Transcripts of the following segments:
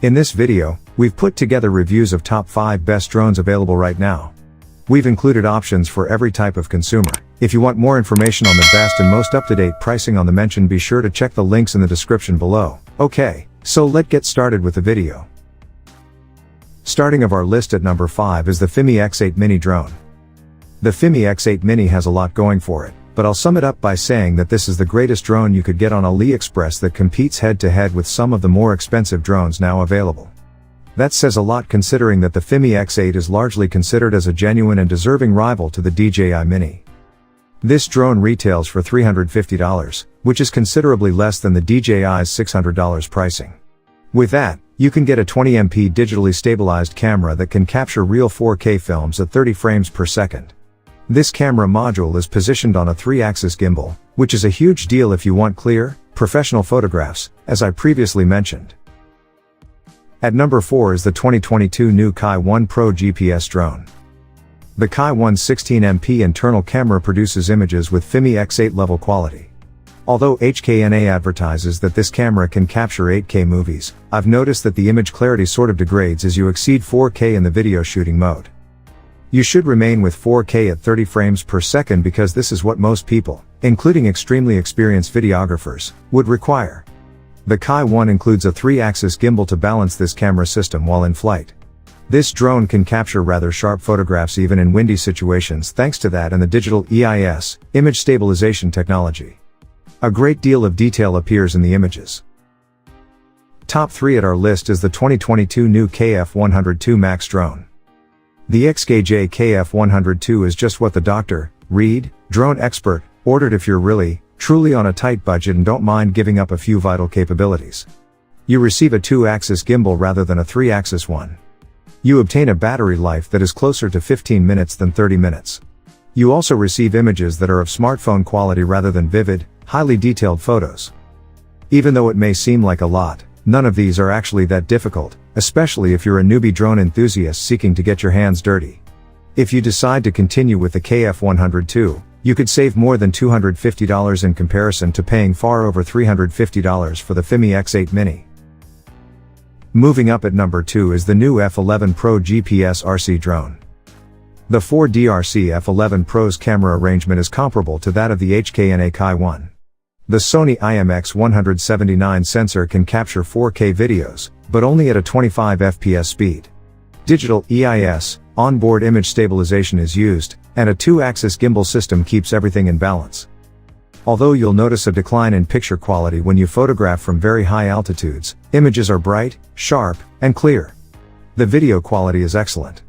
In this video, we've put together reviews of top 5 best drones available right now. We've included options for every type of consumer. If you want more information on the best and most up-to-date pricing on the mention, be sure to check the links in the description below. Okay, so let's get started with the video. Starting of our list at number 5 is the FIMI X8 Mini drone. The FIMI X8 Mini has a lot going for it, but I'll sum it up by saying that this is the greatest drone you could get on Aliexpress that competes head-to-head with some of the more expensive drones now available. That says a lot considering that the FIMI X8 is largely considered as a genuine and deserving rival to the DJI Mini. This drone retails for $350, which is considerably less than the DJI's $600 pricing. With that, you can get a 20MP digitally stabilized camera that can capture real 4K films at 30 frames per second. This camera module is positioned on a 3-axis gimbal, which is a huge deal if you want clear, professional photographs, as I previously mentioned. At number 4 is the 2022 new KF102 Pro GPS drone. The KF102 16MP internal camera produces images with FIMI X8 level quality. Although HKNA advertises that this camera can capture 8K movies, I've noticed that the image clarity sort of degrades as you exceed 4K in the video shooting mode. You should remain with 4K at 30 frames per second because this is what most people, including extremely experienced videographers, would require. The KF1 includes a 3-axis gimbal to balance this camera system while in flight. This drone can capture rather sharp photographs even in windy situations thanks to that and the digital EIS, image stabilization technology. A great deal of detail appears in the images. Top 3 at our list is the 2022 new KF102 MAX Drone. The XKJ KF102 is just what the Dr. Reed, drone expert, ordered if you're really, truly on a tight budget and don't mind giving up a few vital capabilities. You receive a 2-axis gimbal rather than a 3-axis one. You obtain a battery life that is closer to 15 minutes than 30 minutes. You also receive images that are of smartphone quality rather than vivid, highly detailed photos. Even though it may seem like a lot, none of these are actually that difficult, especially if you're a newbie drone enthusiast seeking to get your hands dirty. If you decide to continue with the KF102, you could save more than $250 in comparison to paying far over $350 for the FIMI X8 Mini. Moving up at number 2 is the new F11 Pro GPS RC drone. The 4DRC F11 Pro's camera arrangement is comparable to that of the HKNA KF1. The Sony IMX179 sensor can capture 4K videos, but only at a 25 fps speed. Digital EIS, onboard image stabilization is used, and a 2-axis gimbal system keeps everything in balance. Although you'll notice a decline in picture quality when you photograph from very high altitudes, images are bright, sharp, and clear. The video quality is excellent.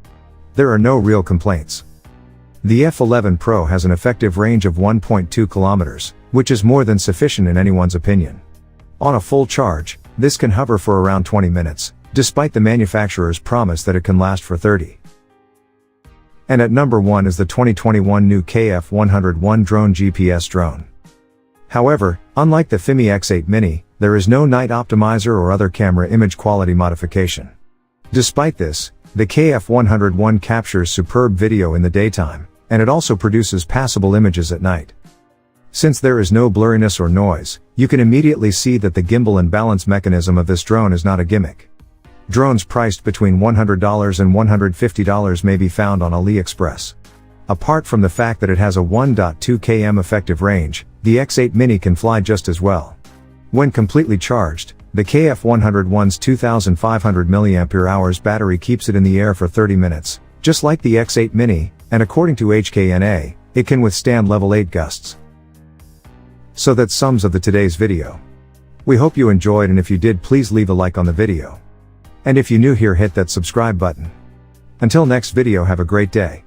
There are no real complaints. The F11 Pro has an effective range of 1.2 kilometers, which is more than sufficient in anyone's opinion. On a full charge, this can hover for around 20 minutes, despite the manufacturer's promise that it can last for 30. And at number 1 is the 2021 new KF101 Drone GPS drone. However, unlike the FIMI X8 Mini, there is no night optimizer or other camera image quality modification. Despite this, the KF101 captures superb video in the daytime, and it also produces passable images at night. Since there is no blurriness or noise, you can immediately see that the gimbal and balance mechanism of this drone is not a gimmick. Drones priced between $100 and $150 may be found on AliExpress. Apart from the fact that it has a 1.2 km effective range, the X8 Mini can fly just as well. When completely charged, the KF101's 2500 mAh battery keeps it in the air for 30 minutes, just like the X8 Mini, and according to HKNA, it can withstand level 8 gusts. So that sums up today's video. We hope you enjoyed, and if you did, please leave a like on the video. And if you're new here, hit that subscribe button. Until next video, have a great day.